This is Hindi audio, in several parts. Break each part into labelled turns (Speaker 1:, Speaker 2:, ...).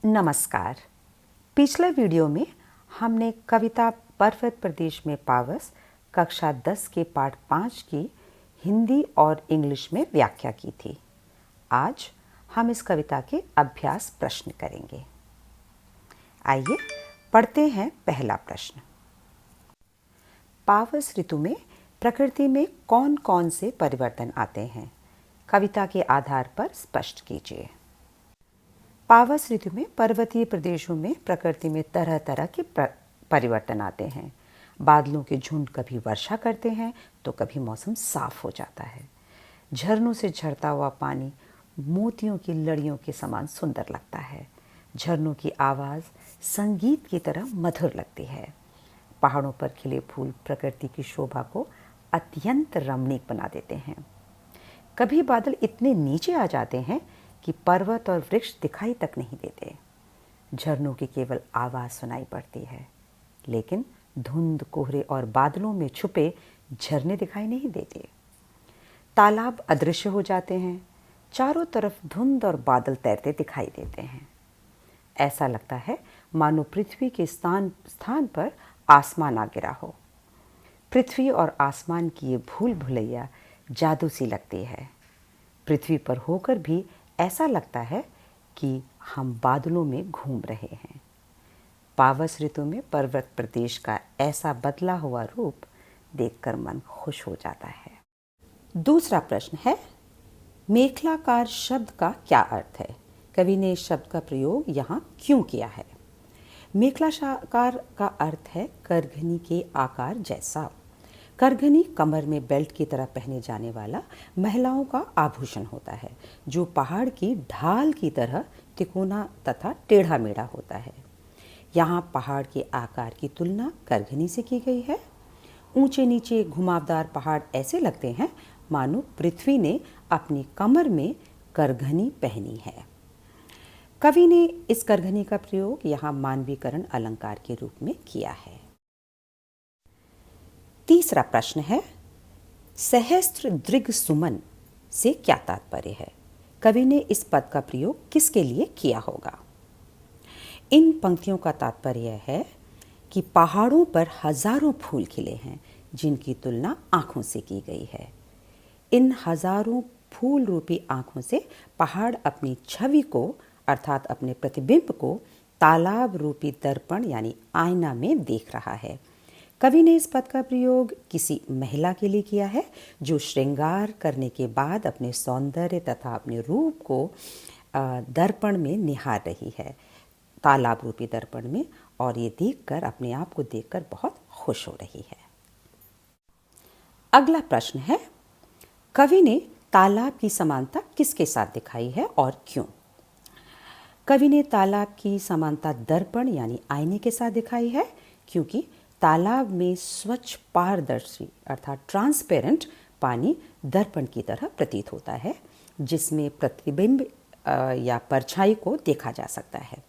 Speaker 1: नमस्कार। पिछले वीडियो में हमने कविता पर्वत प्रदेश में पावस कक्षा 10 के पाठ 5 की हिंदी और इंग्लिश में व्याख्या की थी। आज हम इस कविता के अभ्यास प्रश्न करेंगे। आइए पढ़ते हैं पहला प्रश्न। पावस ऋतु में प्रकृति में कौन कौन से परिवर्तन आते हैं? कविता के आधार पर स्पष्ट कीजिए। पावस ऋतु में पर्वतीय प्रदेशों में प्रकृति में तरह तरह के परिवर्तन आते हैं। बादलों के झुंड कभी वर्षा करते हैं तो कभी मौसम साफ हो जाता है। झरनों से झरता हुआ पानी मोतियों की लड़ियों के समान सुंदर लगता है। झरनों की आवाज़ संगीत की तरह मधुर लगती है। पहाड़ों पर खिले फूल प्रकृति की शोभा को अत्यंत रमणीक बना देते हैं। कभी बादल इतने नीचे आ जाते हैं कि पर्वत और वृक्ष दिखाई तक नहीं देते। झरनों की केवल आवाज़ सुनाई पड़ती है, लेकिन धुंध, कोहरे और बादलों में छुपे झरने दिखाई नहीं देते। तालाब अदृश्य हो जाते हैं। चारों तरफ धुंध और बादल तैरते दिखाई देते हैं। ऐसा लगता है मानो पृथ्वी के स्थान पर आसमान आ गिरा हो। पृथ्वी और आसमान की ये भूल भुलैया जादू सी लगती है। पृथ्वी पर होकर भी ऐसा लगता है कि हम बादलों में घूम रहे हैं। पावस ऋतु में पर्वत प्रदेश का ऐसा बदला हुआ रूप देखकर मन खुश हो जाता है। दूसरा प्रश्न है, मेखलाकार शब्द का क्या अर्थ है? कवि ने इस शब्द का प्रयोग यहाँ क्यों किया है? मेखलाकार का अर्थ है करघनी के आकार जैसा। करघनी कमर में बेल्ट की तरह पहने जाने वाला महिलाओं का आभूषण होता है, जो पहाड़ की ढाल की तरह तिकोना तथा टेढ़ा मेढ़ा होता है। यहाँ पहाड़ के आकार की तुलना करघनी से की गई है। ऊंचे नीचे घुमावदार पहाड़ ऐसे लगते हैं मानो पृथ्वी ने अपनी कमर में करघनी पहनी है। कवि ने इस करघनी का प्रयोग यहाँ मानवीकरण अलंकार के रूप में किया है। तीसरा प्रश्न है, सहस्त्र दृग सुमन से क्या तात्पर्य है? कवि ने इस पद का प्रयोग किसके लिए किया होगा? इन पंक्तियों का तात्पर्य है कि पहाड़ों पर हजारों फूल खिले हैं, जिनकी तुलना आंखों से की गई है। इन हजारों फूल रूपी आंखों से पहाड़ अपनी छवि को अर्थात अपने प्रतिबिंब को तालाब रूपी दर्पण यानी आईना में देख रहा है। कवि ने इस पद का प्रयोग किसी महिला के लिए किया है, जो श्रृंगार करने के बाद अपने सौंदर्य तथा अपने रूप को दर्पण में निहार रही है, तालाब रूपी दर्पण में, और ये देखकर अपने आप को देखकर बहुत खुश हो रही है। अगला प्रश्न है, कवि ने तालाब की समानता किसके साथ दिखाई है और क्यों? कवि ने तालाब की समानता दर्पण यानी आईने के साथ दिखाई है, क्योंकि तालाब में स्वच्छ पारदर्शी अर्थात ट्रांसपेरेंट पानी दर्पण की तरह प्रतीत होता है, जिसमें प्रतिबिंब या परछाई को देखा जा सकता है।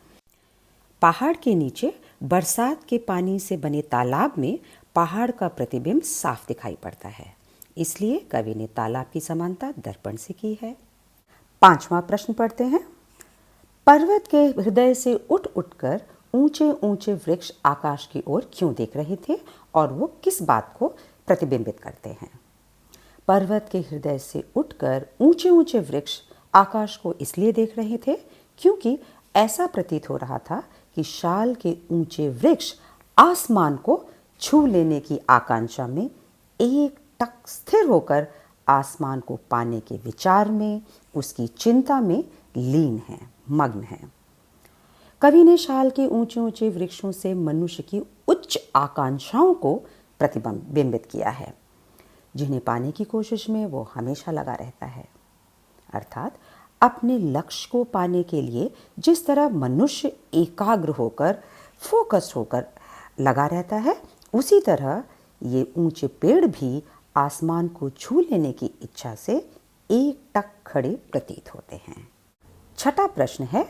Speaker 1: पहाड़ के नीचे बरसात के पानी से बने तालाब में पहाड़ का प्रतिबिंब साफ दिखाई पड़ता है, इसलिए कवि ने तालाब की समानता दर्पण से की है। पांचवा प्रश्न पढ़ते हैं। पर्वत के हृदय से उठ उठकर ऊंचे ऊंचे वृक्ष आकाश की ओर क्यों देख रहे थे और वो किस बात को प्रतिबिंबित करते हैं? पर्वत के हृदय से उठकर ऊंचे ऊंचे वृक्ष आकाश को इसलिए देख रहे थे क्योंकि ऐसा प्रतीत हो रहा था कि शाल के ऊंचे वृक्ष आसमान को छू लेने की आकांक्षा में एक टक स्थिर होकर आसमान को पाने के विचार में, उसकी चिंता में लीन हैं, मग्न हैं। कवि ने शाल के ऊंचे ऊंचे वृक्षों से मनुष्य की उच्च आकांक्षाओं को प्रतिबिंबित किया है, जिन्हें पाने की कोशिश में वो हमेशा लगा रहता है। अर्थात अपने लक्ष्य को पाने के लिए जिस तरह मनुष्य एकाग्र होकर, फोकस्ड होकर लगा रहता है, उसी तरह ये ऊंचे पेड़ भी आसमान को छू लेने की इच्छा से एक टक खड़े प्रतीत होते हैं। छठा प्रश्न है,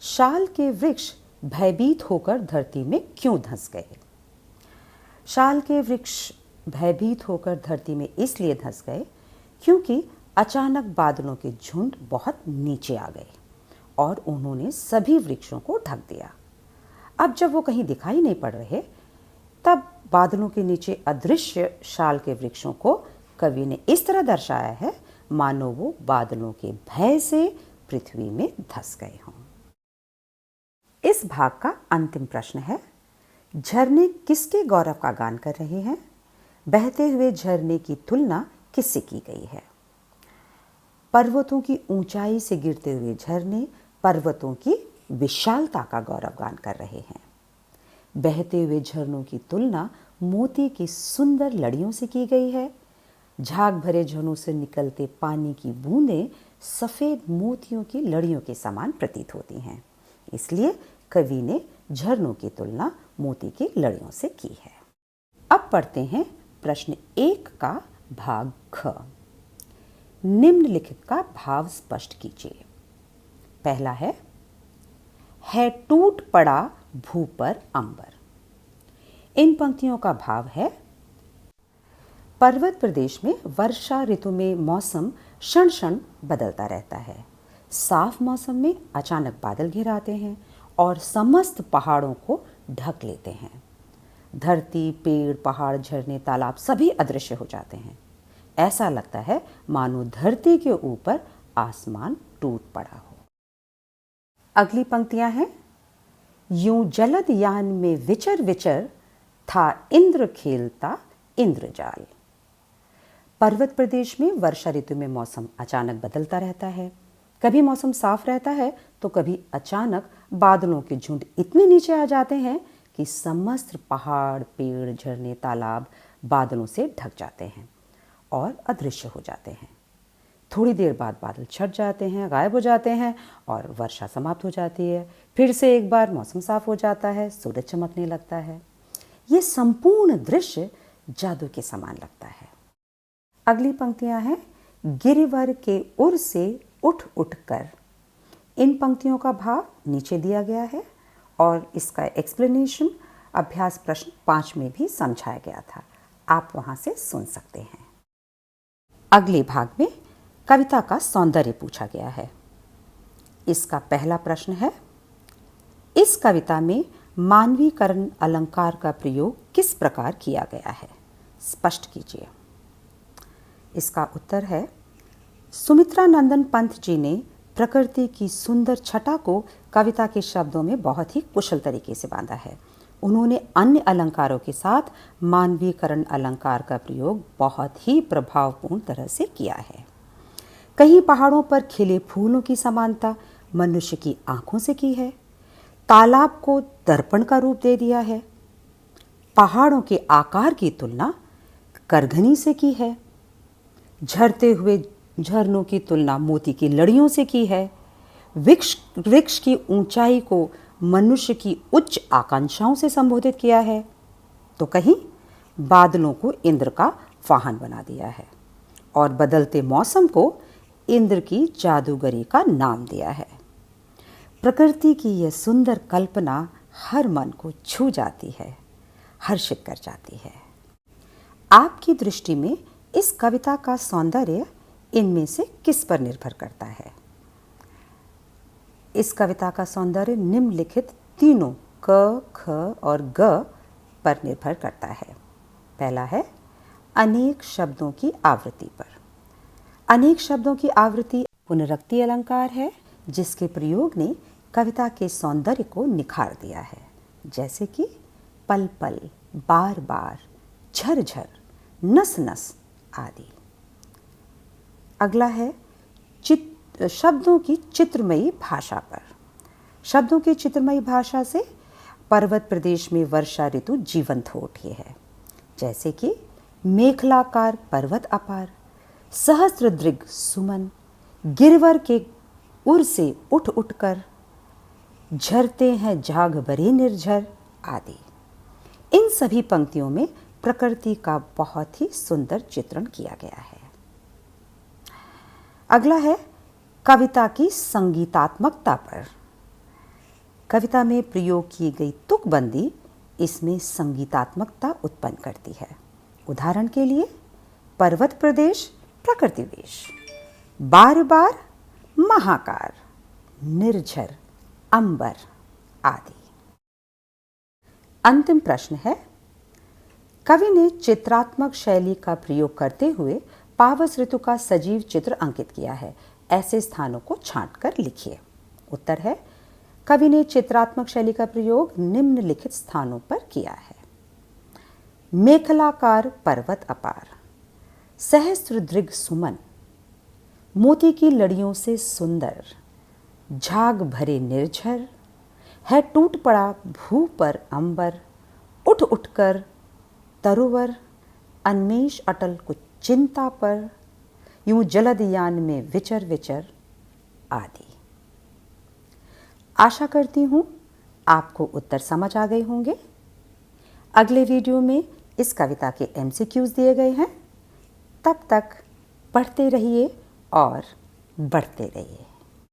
Speaker 1: शाल के वृक्ष भयभीत होकर धरती में क्यों धंस गए? शाल के वृक्ष भयभीत होकर धरती में इसलिए धंस गए क्योंकि अचानक बादलों के झुंड बहुत नीचे आ गए और उन्होंने सभी वृक्षों को ढक दिया। अब जब वो कहीं दिखाई नहीं पड़ रहे, तब बादलों के नीचे अदृश्य शाल के वृक्षों को कवि ने इस तरह दर्शाया है मानो वो बादलों के भय से पृथ्वी में धंस गए हों। इस भाग का अंतिम प्रश्न है, झरने किसके गौरव का गान कर रहे हैं? बहते हुए झरने की तुलना किससे की गई है? पर्वतों की ऊंचाई से गिरते हुए झरने पर्वतों की विशालता का गौरव गान कर रहे हैं। बहते हुए झरनों की तुलना मोती की सुंदर लड़ियों से की गई है। झाग भरे झरनों से निकलते पानी की बूंदें सफेद मोतियों की लड़ियों के समान प्रतीत होती हैं, इसलिए कवि ने झरनों की तुलना मोती की लड़ियों से की है। अब पढ़ते हैं प्रश्न 1 का भाग ख। निम्नलिखित का भाव स्पष्ट कीजिए। पहला है टूट पड़ा भू पर अंबर। इन पंक्तियों का भाव है, पर्वत प्रदेश में वर्षा ऋतु में मौसम क्षण क्षण बदलता रहता है। साफ मौसम में अचानक बादल घिर आते हैं और समस्त पहाड़ों को ढक लेते हैं। धरती, पेड़, पहाड़, झरने, तालाब सभी अदृश्य हो जाते हैं। ऐसा लगता है मानो धरती के ऊपर आसमान टूट पड़ा हो। अगली पंक्तियां हैं, यूं जलद यान में विचर विचर था इंद्र खेलता इंद्रजाल। पर्वत प्रदेश में वर्षा ऋतु में मौसम अचानक बदलता रहता है। कभी मौसम साफ रहता है तो कभी अचानक बादलों के झुंड इतने नीचे आ जाते हैं कि समस्त पहाड़, पेड़, झरने, तालाब बादलों से ढक जाते हैं और अदृश्य हो जाते हैं। थोड़ी देर बाद बादल छट जाते हैं, गायब हो जाते हैं और वर्षा समाप्त हो जाती है। फिर से एक बार मौसम साफ हो जाता है, सूरज चमकने लगता है। ये संपूर्ण दृश्य जादू के समान लगता है। अगली पंक्तियां हैं, गिरिवर के उर से उठ उठ कर। इन पंक्तियों का भाव नीचे दिया गया है और इसका एक्सप्लेनेशन अभ्यास प्रश्न 5 में भी समझाया गया था, आप वहां से सुन सकते हैं। अगले भाग में कविता का सौंदर्य पूछा गया है। इसका पहला प्रश्न है, इस कविता में मानवीकरण अलंकार का प्रयोग किस प्रकार किया गया है? स्पष्ट कीजिए। इसका उत्तर है, सुमित्रा नंदन पंत जी ने प्रकृति की सुंदर छटा को कविता के शब्दों में बहुत ही कुशल तरीके से बांधा है। उन्होंने अन्य अलंकारों के साथ मानवीकरण अलंकार का प्रयोग बहुत ही प्रभावपूर्ण तरह से किया है। कहीं पहाड़ों पर खिले फूलों की समानता मनुष्य की आंखों से की है। तालाब को दर्पण का रूप दे दिया है। पहाड़ों के आकार की तुलना करघनी से की है। झरते हुए झरनों की तुलना मोती की लड़ियों से की है। वृक्ष की ऊंचाई को मनुष्य की उच्च आकांक्षाओं से संबोधित किया है, तो कहीं बादलों को इंद्र का वाहन बना दिया है और बदलते मौसम को इंद्र की जादूगरी का नाम दिया है। प्रकृति की यह सुंदर कल्पना हर मन को छू जाती है, हर्षित कर जाती है। आपकी दृष्टि में इस कविता का सौंदर्य इनमें से किस पर निर्भर करता है? इस कविता का सौंदर्य निम्नलिखित तीनों क, ख और ग पर निर्भर करता है। पहला है अनेक शब्दों की आवृत्ति पर। अनेक शब्दों की आवृत्ति पुनरुक्ति अलंकार है, जिसके प्रयोग ने कविता के सौंदर्य को निखार दिया है, जैसे कि पल पल, बार बार, झर झर, नस नस आदि। अगला है शब्दों की चित्रमयी भाषा पर। शब्दों की चित्रमयी भाषा से पर्वत प्रदेश में वर्षा ऋतु जीवंत हो उठी है, जैसे कि मेखलाकार पर्वत अपार, सहस्त्रदृग सुमन, गिरवर के उर से उठ उठकर, झरते हैं झाग भरे निर्झर आदि। इन सभी पंक्तियों में प्रकृति का बहुत ही सुंदर चित्रण किया गया है। अगला है कविता की संगीतात्मकता पर। कविता में प्रयोग की गई तुकबंदी इसमें संगीतात्मकता उत्पन्न करती है। उदाहरण के लिए पर्वत प्रदेश प्रकृति वेश, बार बार महाकार, निर्झर, अंबर आदि। अंतिम प्रश्न है, कवि ने चित्रात्मक शैली का प्रयोग करते हुए पावस ऋतु का सजीव चित्र अंकित किया है। ऐसे स्थानों को छांटकर लिखिए। उत्तर है, कवि ने चित्रात्मक शैली का प्रयोग निम्नलिखित स्थानों पर किया है। मेखलाकार पर्वत अपार, सहस्त्र दृग सुमन, मोती की लड़ियों से सुंदर, झाग भरे निर्झर, है टूट पड़ा भू पर अंबर, उठ उठकर तरुवर, अन्मेष अटल कुछ चिंता पर, यूं जलदयान में विचर विचर आदि। आशा करती हूं आपको उत्तर समझ आ गए होंगे। अगले वीडियो में इस कविता के MCQs दिए गए हैं। तब तक पढ़ते रहिए और बढ़ते रहिए।